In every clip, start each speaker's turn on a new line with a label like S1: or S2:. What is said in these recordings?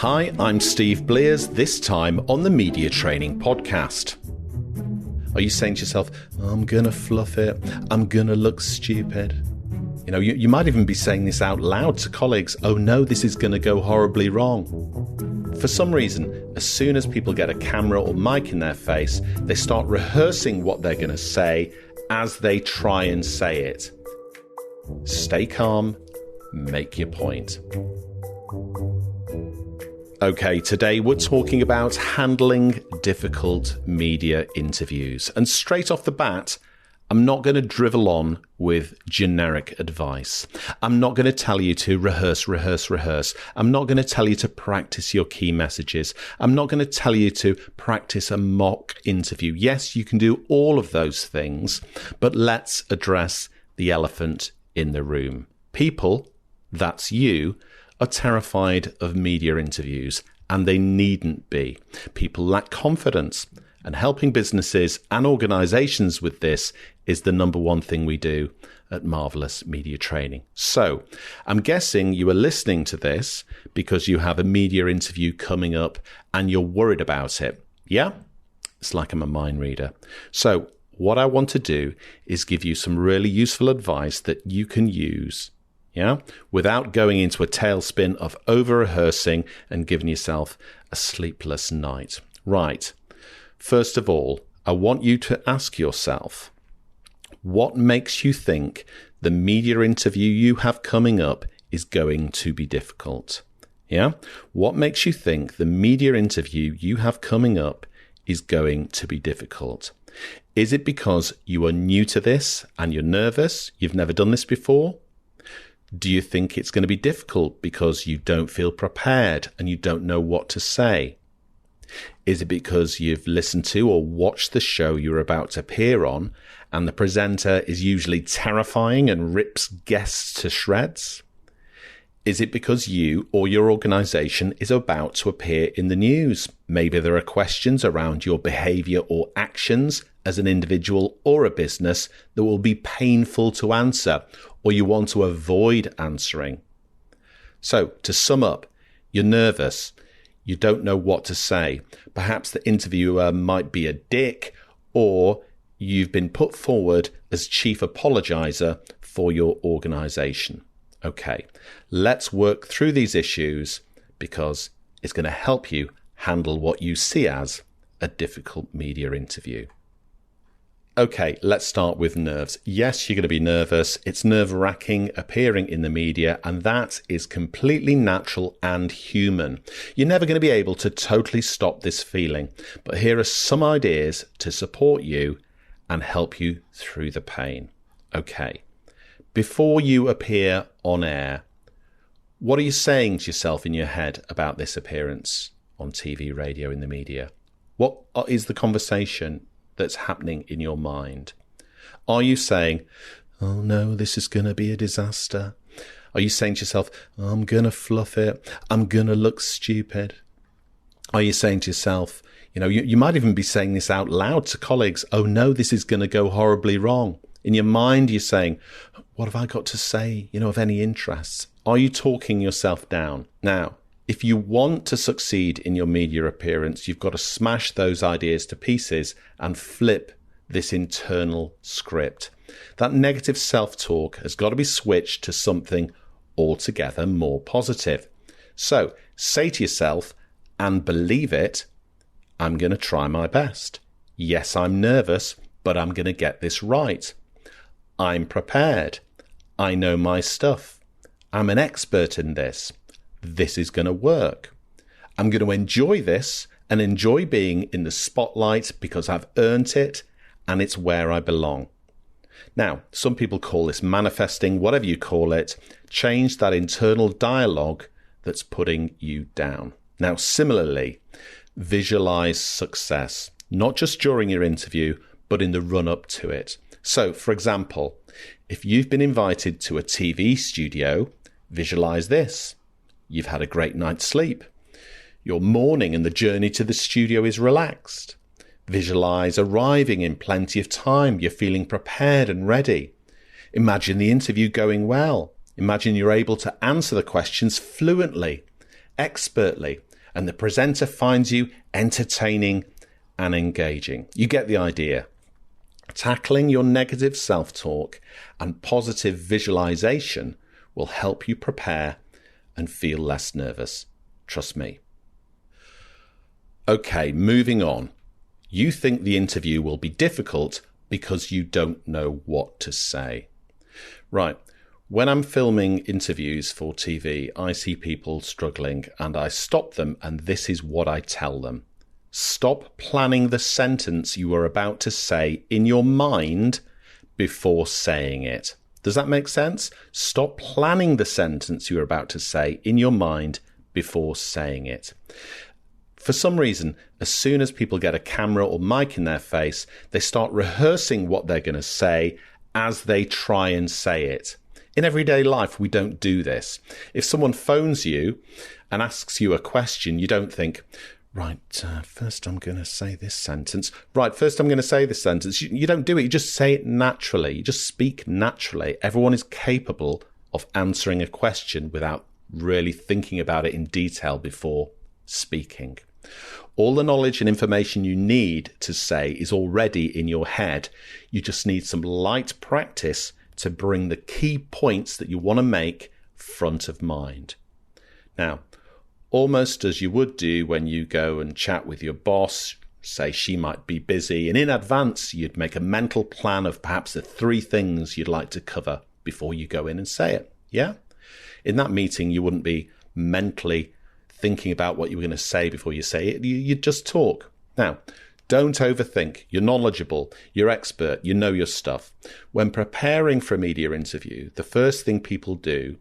S1: Hi, I'm Steve Blears, this time on the Media Training Podcast. Are you saying to yourself, I'm going to fluff it, I'm going to look stupid? You know, you might even be saying this out loud to colleagues, oh no, this is going to go horribly wrong. For some reason, as soon as people get a camera or mic in their face, they start rehearsing what they're going to say as they try and say it. Stay calm, make your point. Okay, today we're talking about handling difficult media interviews. And straight off the bat, I'm not going to drivel on with generic advice. I'm not going to tell you to rehearse. I'm not going to tell you to practice your key messages. I'm not going to tell you to practice a mock interview. Yes, you can do all of those things, but let's address the elephant in the room. People, that's you, are terrified of media interviews, and they needn't be. People lack confidence, and helping businesses and organizations with this is the number one thing we do at Marvelous Media Training. So, I'm guessing you are listening to this because you have a media interview coming up and you're worried about it. Yeah? It's like I'm a mind reader. So, what I want to do is give you some really useful advice that you can use, without going into a tailspin of over-rehearsing and giving yourself a sleepless night. Right. First of all, I want you to ask yourself, what makes you think the media interview you have coming up is going to be difficult? Yeah? What makes you think the media interview you have coming up is going to be difficult? Is it because you are new to this and you're nervous? You've never done this before? Do you think it's going to be difficult because you don't feel prepared and you don't know what to say? Is it because you've listened to or watched the show you're about to appear on and the presenter is usually terrifying and rips guests to shreds? Is it because you or your organization is about to appear in the news? Maybe there are questions around your behavior or actions as an individual or a business that will be painful to answer, or you want to avoid answering. So, to sum up, you're nervous. You don't know what to say. Perhaps the interviewer might be a dick, or you've been put forward as chief apologizer for your organization. Okay, let's work through these issues because it's going to help you handle what you see as a difficult media interview. Okay, let's start with nerves. Yes, you're going to be nervous. It's nerve-wracking appearing in the media, and that is completely natural and human. You're never going to be able to totally stop this feeling, but here are some ideas to support you and help you through the pain. Okay, before you appear on air, what are you saying to yourself in your head about this appearance on TV, radio, in the media? What is the conversation that's happening in your mind? Are you saying, oh no, this is going to be a disaster? Are you saying to yourself, I'm going to fluff it, I'm going to look stupid? Are you saying to yourself, you might even be saying this out loud to colleagues, oh no, this is going to go horribly wrong? In your mind, you're saying, what have I got to say, of any interest? Are you talking yourself down? Now, if you want to succeed in your media appearance, you've got to smash those ideas to pieces and flip this internal script. That negative self-talk has got to be switched to something altogether more positive. So say to yourself, and believe it, I'm going to try my best. Yes, I'm nervous, but I'm going to get this right. I'm prepared. I know my stuff. I'm an expert in this. This is going to work. I'm going to enjoy this and enjoy being in the spotlight because I've earned it and it's where I belong. Now, some people call this manifesting, whatever you call it. Change that internal dialogue that's putting you down. Now, similarly, visualize success, not just during your interview, but in the run-up to it. So, for example, if you've been invited to a TV studio, visualize this. You've had a great night's sleep. Your morning and the journey to the studio is relaxed. Visualize arriving in plenty of time. You're feeling prepared and ready. Imagine the interview going well. Imagine you're able to answer the questions fluently, expertly. and the presenter finds you entertaining and engaging. You get the idea. Tackling your negative self-talk and positive visualization will help you prepare and feel less nervous. Trust me. Okay, moving on. You think the interview will be difficult because you don't know what to say. Right. When I'm filming interviews for TV, I see people struggling and I stop them, and this is what I tell them. Stop planning the sentence you are about to say in your mind before saying it. Does that make sense? Stop planning the sentence you're about to say in your mind before saying it. For some reason, as soon as people get a camera or mic in their face, they start rehearsing what they're going to say as they try and say it. In everyday life, we don't do this. If someone phones you and asks you a question, you don't think, right, first I'm going to say this sentence. Right, first I'm going to say this sentence. You don't do it. You just say it naturally. You just speak naturally. Everyone is capable of answering a question without really thinking about it in detail before speaking. All the knowledge and information you need to say is already in your head. You just need some light practice to bring the key points that you want to make front of mind. Now, almost as you would do when you go and chat with your boss, say she might be busy, and in advance you'd make a mental plan of perhaps the 3 things you'd like to cover before you go in and say it. Yeah? In that meeting, you wouldn't be mentally thinking about what you were going to say before you say it. You'd just talk. Now, don't overthink. You're knowledgeable. You're expert. You know your stuff. When preparing for a media interview, the first thing people do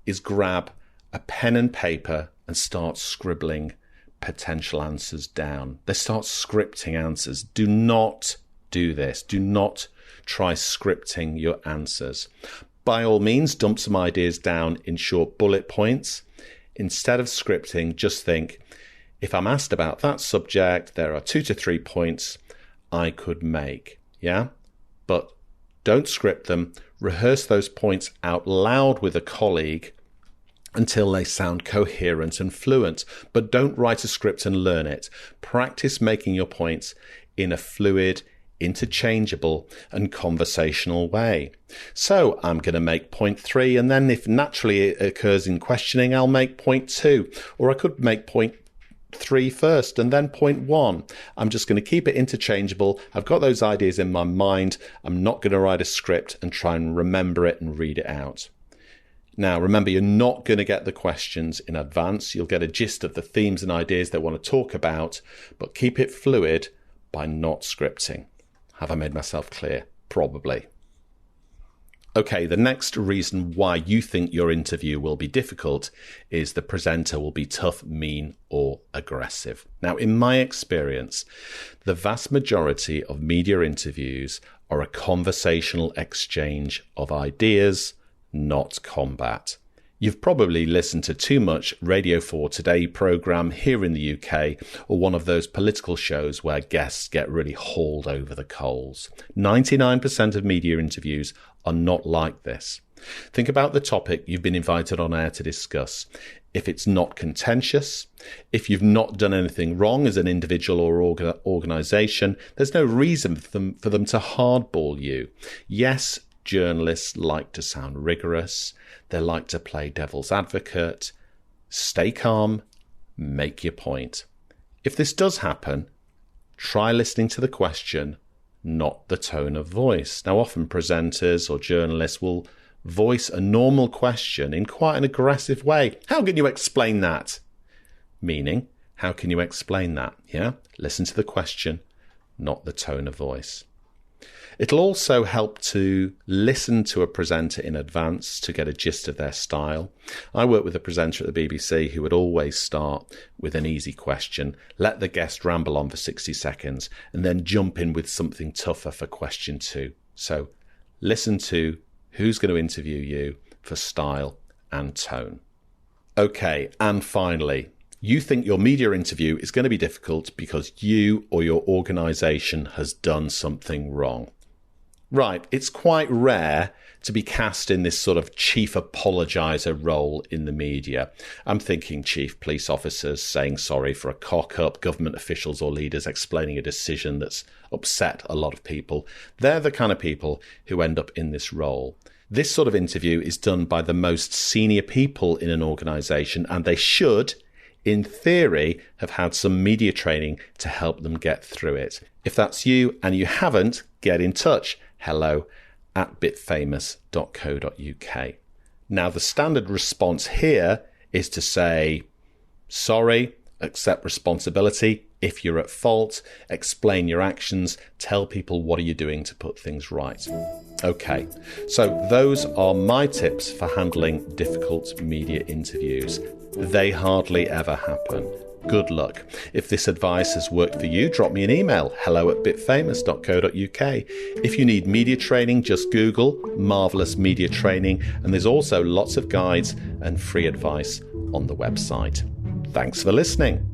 S1: is grab a pen and paper and start scribbling potential answers down. They start scripting answers. Do not do this. Do not try scripting your answers. By all means, dump some ideas down in short bullet points. Instead of scripting, just think, if I'm asked about that subject, there are 2 to 3 points I could make. Yeah? But don't script them. Rehearse those points out loud with a colleague until they sound coherent and fluent. But don't write a script and learn it. Practice making your points in a fluid, interchangeable and conversational way. So I'm going to make point 3, and then if naturally it occurs in questioning, I'll make point 2. Or I could make point 3 first and then point 1. I'm just going to keep it interchangeable. I've got those ideas in my mind. I'm not going to write a script and try and remember it and read it out. Now, remember, you're not going to get the questions in advance. You'll get a gist of the themes and ideas they want to talk about, but keep it fluid by not scripting. Have I made myself clear? Probably. Okay, the next reason why you think your interview will be difficult is the presenter will be tough, mean, or aggressive. Now, in my experience, the vast majority of media interviews are a conversational exchange of ideas, not combat. You've probably listened to too much Radio 4 Today programme here in the UK, or one of those political shows where guests get really hauled over the coals. 99% of media interviews are not like this. Think about the topic you've been invited on air to discuss. If it's not contentious, if you've not done anything wrong as an individual or organisation, there's no reason for them to hardball you. Yes, journalists like to sound rigorous. They like to play devil's advocate. Stay calm. Make your point. If this does happen, try listening to the question, not the tone of voice. Now, often presenters or journalists will voice a normal question in quite an aggressive way. How can you explain that? Meaning, how can you explain that? Yeah? Listen to the question, not the tone of voice. It'll also help to listen to a presenter in advance to get a gist of their style. I worked with a presenter at the BBC who would always start with an easy question, let the guest ramble on for 60 seconds, and then jump in with something tougher for question 2. So listen to who's going to interview you for style and tone. Okay, and finally, you think your media interview is going to be difficult because you or your organisation has done something wrong. Right, it's quite rare to be cast in this sort of chief apologiser role in the media. I'm thinking chief police officers saying sorry for a cock-up, government officials or leaders explaining a decision that's upset a lot of people. They're the kind of people who end up in this role. This sort of interview is done by the most senior people in an organisation, and they should, in theory, have had some media training to help them get through it. If that's you and you haven't, get in touch. hello@bitfamous.co.uk. Now, the standard response here is to say, sorry, accept responsibility. If you're at fault, explain your actions, tell people what are you doing to put things right. Okay, so those are my tips for handling difficult media interviews. They hardly ever happen. Good luck. If this advice has worked for you, drop me an email, hello@bitfamous.co.uk. If you need media training, just Google Marvellous Media Training, and there's also lots of guides and free advice on the website. Thanks for listening.